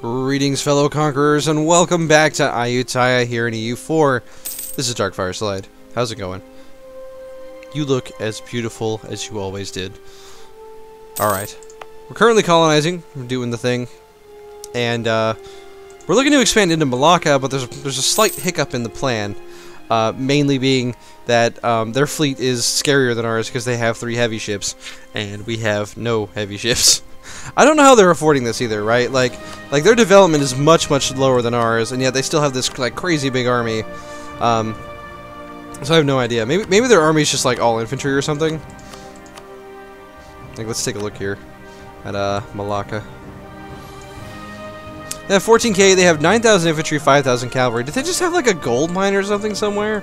Greetings, fellow conquerors, and welcome back to Ayuthayya here in EU4. This is darkfireslide. How's it going? You look as beautiful as you always did. Alright. We're currently colonizing. We're doing the thing. And, we're looking to expand into Malacca, but there's a slight hiccup in the plan. Mainly being that, their fleet is scarier than ours because they have 3 heavy ships, and we have no heavy ships. I don't know how they're affording this either, right? Like their development is much lower than ours, and yet they still have this like crazy big army. So I have no idea. Maybe their army is just like all infantry or something. Like, let's take a look here at Malacca. They have 14k. They have 9,000 infantry, 5,000 cavalry. Did they just have like a gold mine or something somewhere?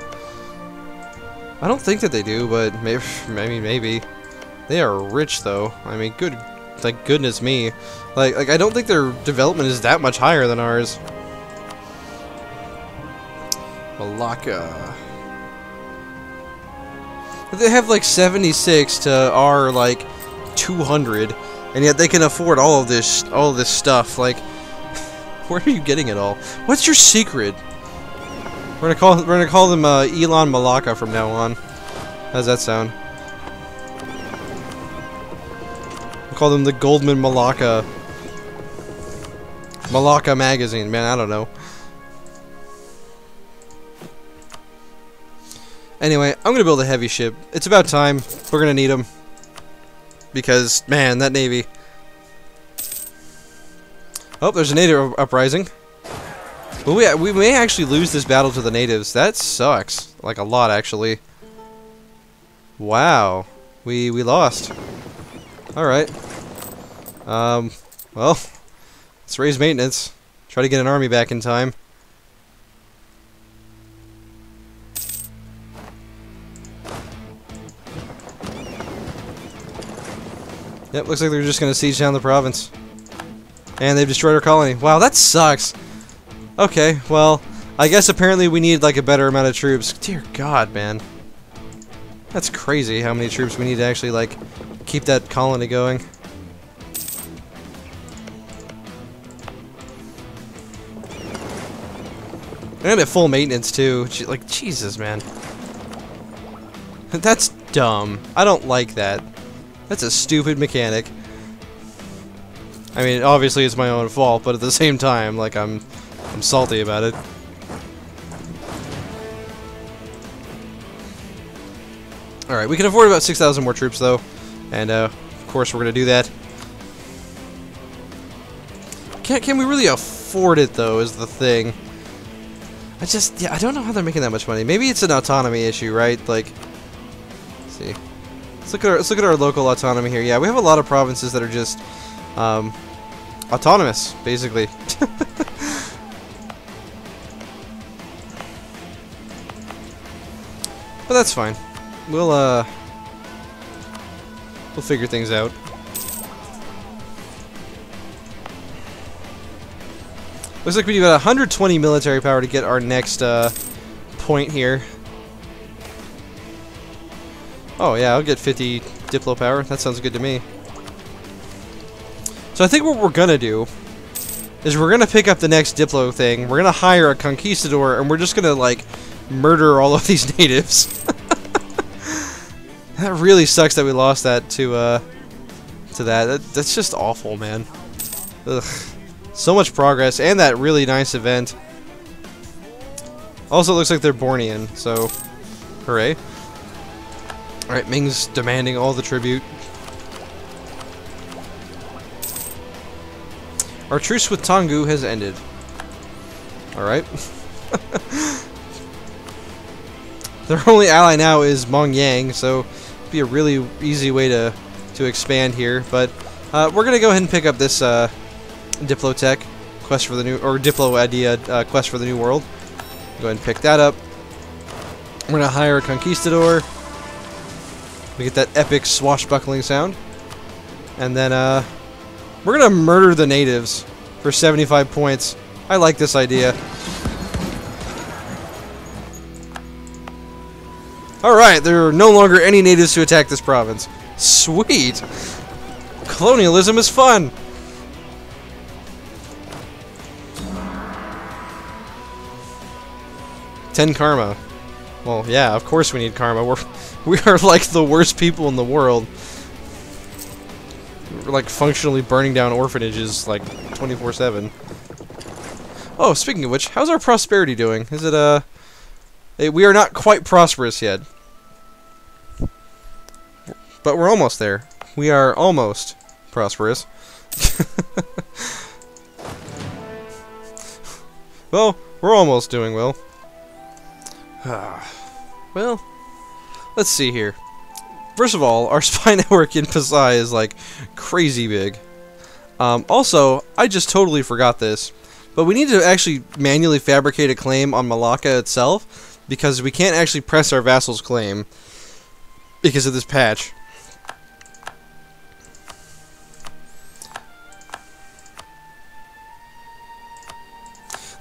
I don't think that they do, but maybe. They are rich though. I mean, good. Like, goodness me. Like I don't think their development is that much higher than ours. Malacca. They have like 76 to our like 200, and yet they can afford all of this stuff. Like, where are you getting it all? What's your secret? We're gonna call them Elon Malacca from now on. How's that sound? Call them the Goldman Malacca magazine. Man, I don't know. Anyway, I'm gonna build a heavy ship. It's about time. We're gonna need them because, man, that navy. Oh, there's a native uprising. Well, we may actually lose this battle to the natives. That sucks. Like, a lot, actually. Wow, we lost. All right. Well, let's raise maintenance. Try to get an army back in time. Yep, looks like they're just gonna siege down the province. And they've destroyed our colony. Wow, that sucks. Okay, well, I guess apparently we need like a better amount of troops. Dear God, man. That's crazy how many troops we need to actually like keep that colony going. And at full maintenance too. Like, Jesus, man. That's dumb. I don't like that. That's a stupid mechanic. I mean, obviously it's my own fault, but at the same time, like, I'm salty about it. Alright, we can afford about 6,000 more troops though. And of course we're gonna do that. Can we really afford it though, is the thing. I don't know how they're making that much money. Maybe it's an autonomy issue, right? Like, let's see. Let's look at our local autonomy here. Yeah, we have a lot of provinces that are just autonomous, basically. But that's fine. We'll figure things out. Looks like we got 120 military power to get our next point here. Oh yeah, I'll get 50 Diplo power. That sounds good to me. So I think what we're gonna do is we're gonna pick up the next Diplo thing. We're gonna hire a conquistador, and we're just gonna like murder all of these natives. That really sucks that we lost that to that. That's just awful, man. Ugh. So much progress, and that really nice event. Also, it looks like they're Bornean, so hooray. Alright, Ming's demanding all the tribute. Our truce with Tonggu has ended. Alright. Their only ally now is Mongyang, so it'd be a really easy way to expand here. But we're gonna go ahead and pick up this Diplotech quest for the new, or Diplo idea quest for the new world. Go ahead and pick that up. We're gonna hire a conquistador. We get that epic swashbuckling sound, and then we're gonna murder the natives for 75 points. I like this idea. All right, there are no longer any natives to attack this province. Sweet. Colonialism is fun. 10 karma. Well, yeah, of course we need karma. We are like the worst people in the world. We're like functionally burning down orphanages like 24/7. Oh, speaking of which, how's our prosperity doing? Is it we are not quite prosperous yet. But we're almost there. We are almost prosperous. Well, we're almost doing well. Well, let's see here. First of all, our spy network in Pasai is like crazy big. Also, I just totally forgot this, but we need to actually manually fabricate a claim on Malacca itself, because we can't actually press our vassal's claim because of this patch.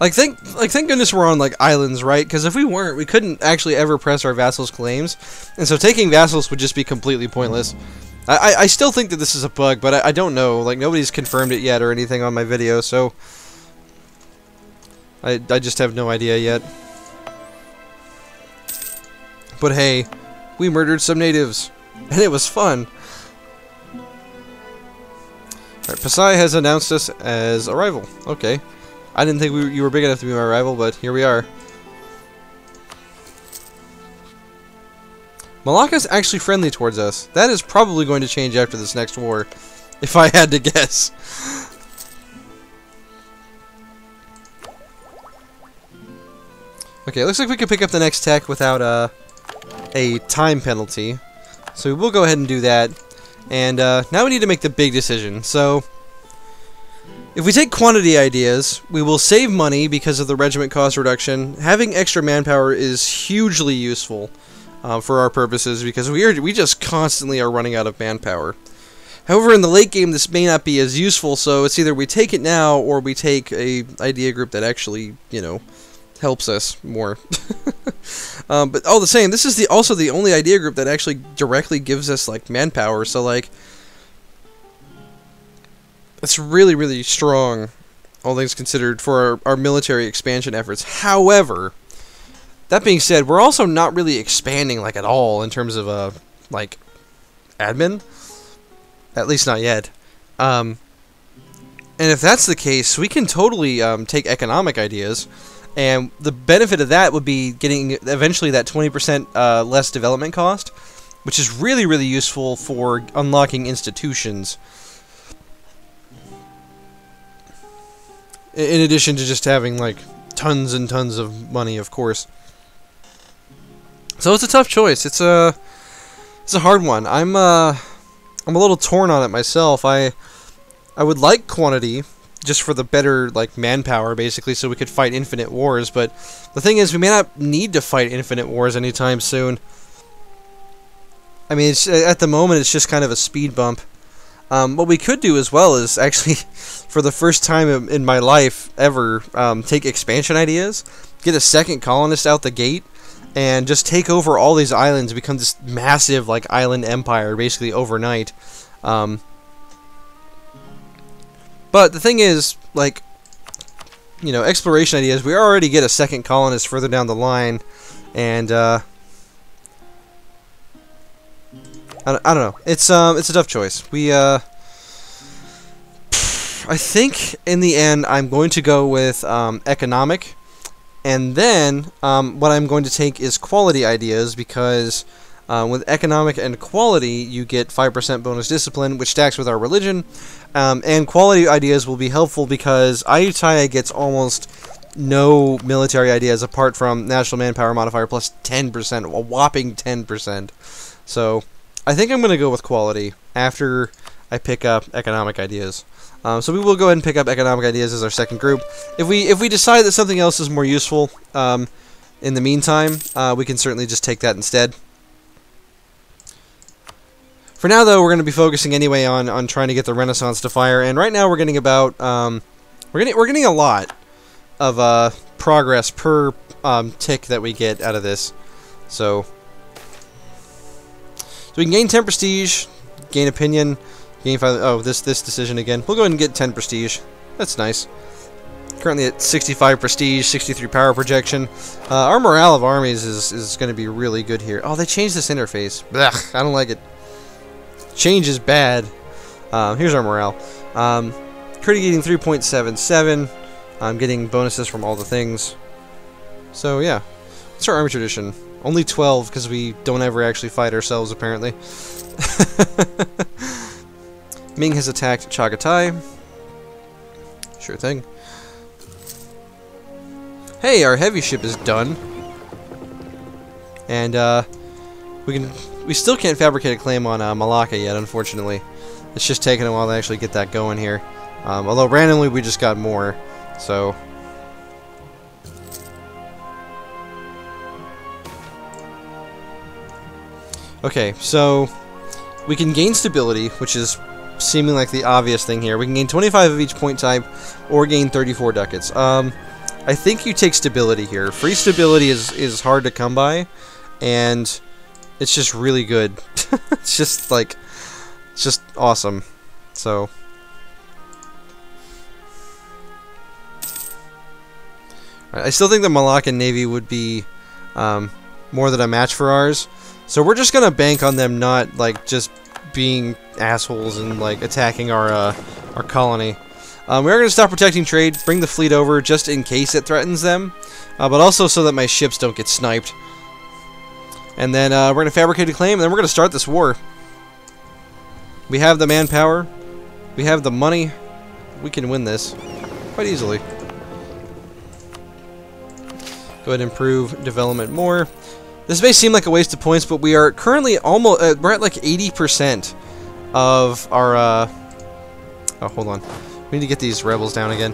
Thank goodness we're on, like, islands, right? Because if we weren't, we couldn't actually ever press our vassals' claims. And so taking vassals would just be completely pointless. I still think that this is a bug, but I don't know. Like, nobody's confirmed it yet or anything on my video, so... I just have no idea yet. But hey, we murdered some natives. And it was fun. Alright, Pasai has announced us as a rival. Okay. I didn't think you were big enough to be my rival, but here we are. Malacca's actually friendly towards us. That is probably going to change after this next war, if I had to guess. Okay, looks like we can pick up the next tech without a time penalty. So we will go ahead and do that. And now we need to make the big decision. So... if we take quantity ideas, we will save money because of the regiment cost reduction. Having extra manpower is hugely useful for our purposes, because we just constantly are running out of manpower. However, in the late game, this may not be as useful, so it's either we take it now or we take a idea group that actually, you know, helps us more. But all the same, this is also the only idea group that actually directly gives us, like, manpower, so, like... it's really, really strong, all things considered, for our military expansion efforts. However, that being said, we're also not really expanding, like, at all in terms of, like, admin. At least not yet. And if that's the case, we can totally take economic ideas, and the benefit of that would be getting eventually that 20% less development cost, which is really, really useful for unlocking institutions. In addition to just having, like, tons and tons of money, of course. So it's a tough choice. It's a hard one. I'm a little torn on it myself. I would like quantity, just for the better, like, manpower, basically, so we could fight infinite wars, but the thing is, we may not need to fight infinite wars anytime soon. I mean, at the moment, it's just kind of a speed bump. What we could do as well is actually, for the first time in my life ever, take expansion ideas, get a second colonist out the gate, and just take over all these islands, become this massive, like, island empire, basically overnight. But the thing is, like, you know, exploration ideas, we already get a second colonist further down the line, and, I don't know. It's a tough choice. I think in the end I'm going to go with economic, and then what I'm going to take is quality ideas, because with economic and quality you get 5% bonus discipline, which stacks with our religion, and quality ideas will be helpful because Ayuthayya gets almost no military ideas apart from national manpower modifier plus 10%, a whopping 10%. So I think I'm going to go with quality after I pick up economic ideas. So we will go ahead and pick up economic ideas as our second group. If we decide that something else is more useful in the meantime, we can certainly just take that instead. For now, though, we're going to be focusing anyway on trying to get the Renaissance to fire, and right now we're getting about we're getting a lot of progress per tick that we get out of this. So we can gain 10 prestige, gain opinion, gain 5... oh, this decision again. We'll go ahead and get 10 prestige. That's nice. Currently at 65 prestige, 63 power projection. Our morale of armies is going to be really good here. Oh, they changed this interface. Blech, I don't like it. Change is bad. Here's our morale. Currently getting 3.77. I'm getting bonuses from all the things. So yeah, what's our army tradition? Only 12 because we don't ever actually fight ourselves apparently. Ming has attacked Chagatai. Sure thing. Hey, our heavy ship is done. And we still can't fabricate a claim on Malacca yet, unfortunately. It's just taking a while to actually get that going here. Although randomly we just got more, so. Okay, so we can gain stability, which is seeming like the obvious thing here. We can gain 25 of each point type, or gain 34 ducats. I think you take stability here. Free stability is hard to come by, and it's just really good. It's just like, it's just awesome. So, I still think the Malaccan Navy would be more than a match for ours. So we're just gonna bank on them not like just being assholes and like attacking our colony. We're going to stop protecting trade, bring the fleet over just in case it threatens them, but also so that my ships don't get sniped. And then we're going to fabricate a claim, and then we're going to start this war. We have the manpower, we have the money, we can win this quite easily. Go ahead and improve development more. This may seem like a waste of points, but we are currently almost, we're at like 80% of our, oh, hold on. We need to get these rebels down again.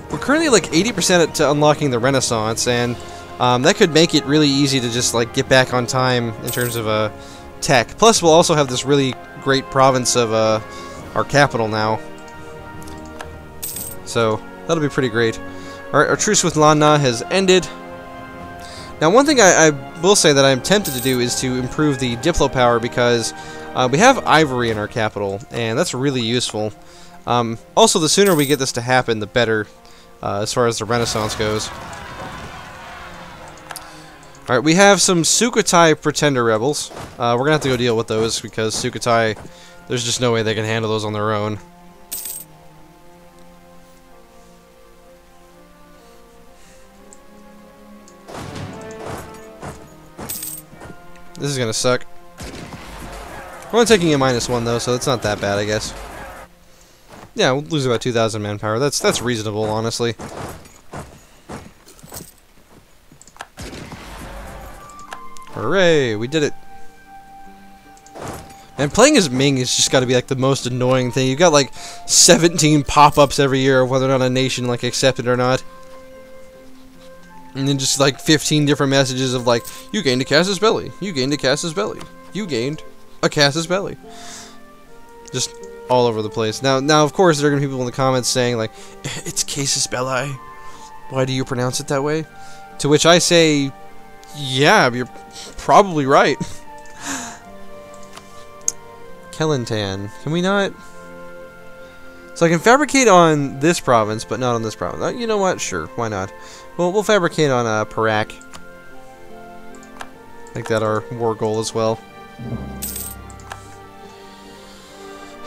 We're currently like 80% to unlocking the Renaissance, and that could make it really easy to just like get back on time in terms of tech. Plus, we'll also have this really great province of our capital now. So that'll be pretty great. Our truce with Lanna has ended. Now, one thing I will say that I'm tempted to do is to improve the Diplo power because we have ivory in our capital, and that's really useful. Also, the sooner we get this to happen, the better, as far as the Renaissance goes. Alright, we have some Sukhothai Pretender rebels. We're gonna have to go deal with those, because Sukhothai, there's just no way they can handle those on their own. This is gonna suck. We're only taking a -1 though, so it's not that bad, I guess. Yeah, we'll lose about 2,000 manpower. That's reasonable, honestly. Hooray! We did it. And playing as Ming has just got to be like the most annoying thing. You've got like 17 pop-ups every year of whether or not a nation like accepted or not. And then just like 15 different messages of like, you gained a casus belli. You gained a casus belli. You gained a casus belli. Just all over the place. Now, of course, there are going to be people in the comments saying, like, it's casus belli. Why do you pronounce it that way? To which I say, yeah, you're probably right. Kelantan. Can we not? So I can fabricate on this province, but not on this province. You know what? Sure. Why not? Well, we'll fabricate on Perak. Make that our war goal as well.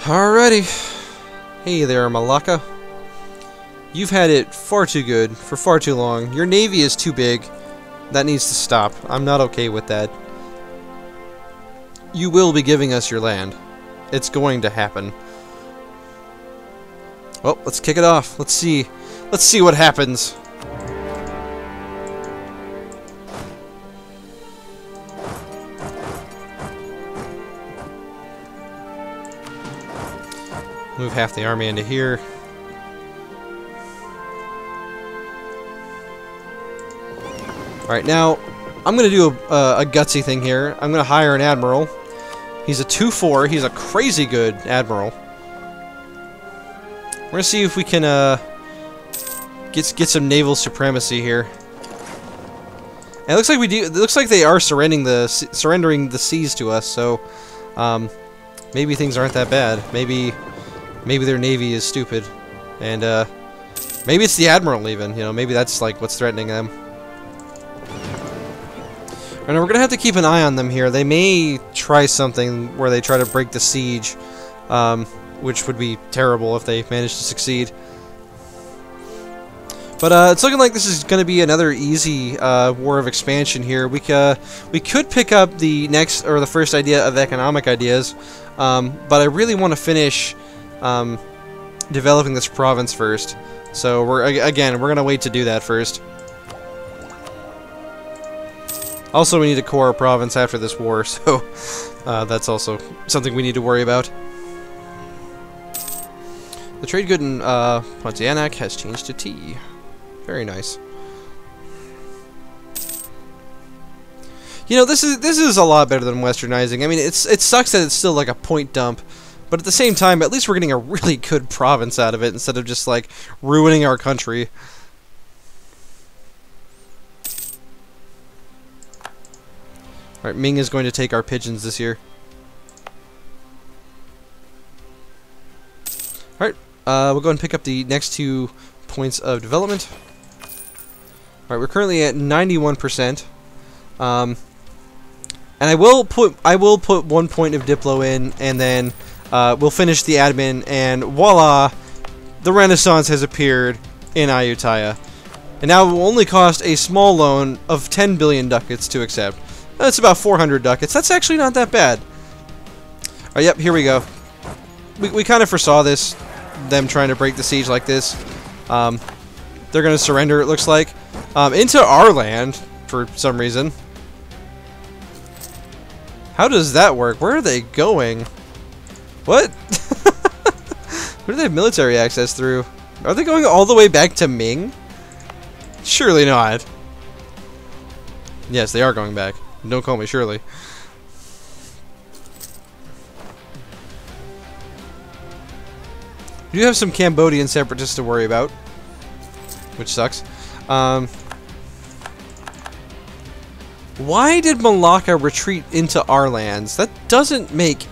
Alrighty. Hey there, Malacca. You've had it far too good for far too long. Your navy is too big. That needs to stop. I'm not okay with that. You will be giving us your land. It's going to happen. Well, let's kick it off. Let's see. Let's see what happens. Move half the army into here. Alright, now, I'm going to do a gutsy thing here. I'm going to hire an admiral. He's a 2-4. He's a crazy good admiral. We're going to see if we can get some naval supremacy here. And it looks like we do. It looks like they are surrendering the seas to us. So maybe things aren't that bad. Maybe their navy is stupid, and Maybe it's the Admiral even, you know, maybe that's like what's threatening them. And we're gonna have to keep an eye on them here. They may try something where they try to break the siege, which would be terrible if they manage to succeed. But it's looking like this is going to be another easy war of expansion here. We could pick up the next or the first idea of economic ideas, but I really want to finish developing this province first. So we're going to wait to do that first. Also, we need to core a province after this war, so that's also something we need to worry about. The trade good in Pontianak has changed to T. Very nice. You know, this is a lot better than westernizing. I mean, it sucks that it's still like a point dump, but at the same time, at least we're getting a really good province out of it instead of just like ruining our country. All right, Ming is going to take our pigeons this year. All right, we'll go and pick up the next 2 points of development. All right, we're currently at 91%, and I will put 1 point of Diplo in, and then we'll finish the admin, and voila, the Renaissance has appeared in Ayuthayya, and now it will only cost a small loan of 10 billion ducats to accept. That's about 400 ducats. That's actually not that bad. All right, yep, here we go. We kind of foresaw this, them trying to break the siege like this. They're going to surrender, it looks like, into our land for some reason. How does that work? Where are they going? What? Where do they have military access through? Are they going all the way back to Ming? Surely not. Yes, they are going back. Don't call me Shirley. We do have some Cambodian separatists to worry about, which sucks. Why did Malacca retreat into our lands? That doesn't make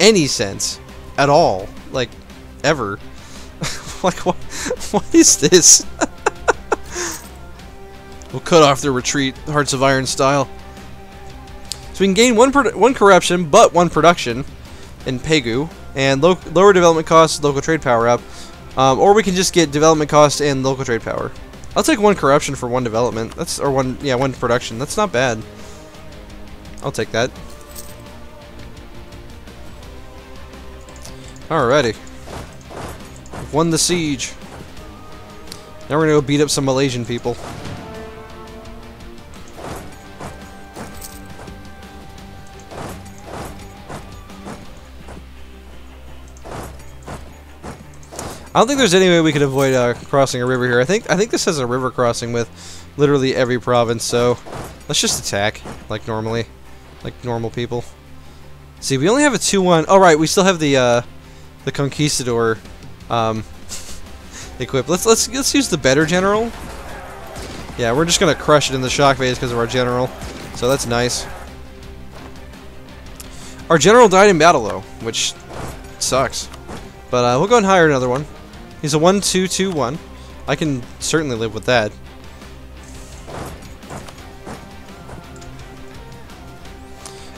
any sense at all. Like, ever. Like, what is this? We'll cut off their retreat, Hearts of Iron style. So we can gain one corruption, but 1 production in Pegu, and lower development costs, local trade power up. Or we can just get development cost and local trade power. I'll take 1 corruption for 1 development. That's 1 production. That's not bad. I'll take that. Alrighty. We've won the siege. Now we're gonna go beat up some Malaysian people. I don't think there's any way we could avoid crossing a river here. I think this has a river crossing with literally every province, so let's just attack like normally, like normal people. See, we only have a 2-1. Oh right, we still have the Conquistador equipped. Let's use the better general. Yeah, we're just gonna crush it in the shock phase because of our general, so that's nice. Our general died in battle though, which sucks. But we'll go and hire another one. He's a 1-2-2-1. I can certainly live with that.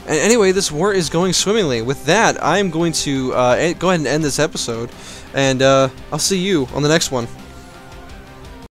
And anyway, this war is going swimmingly. With that, I'm going to go ahead and end this episode. And I'll see you on the next one.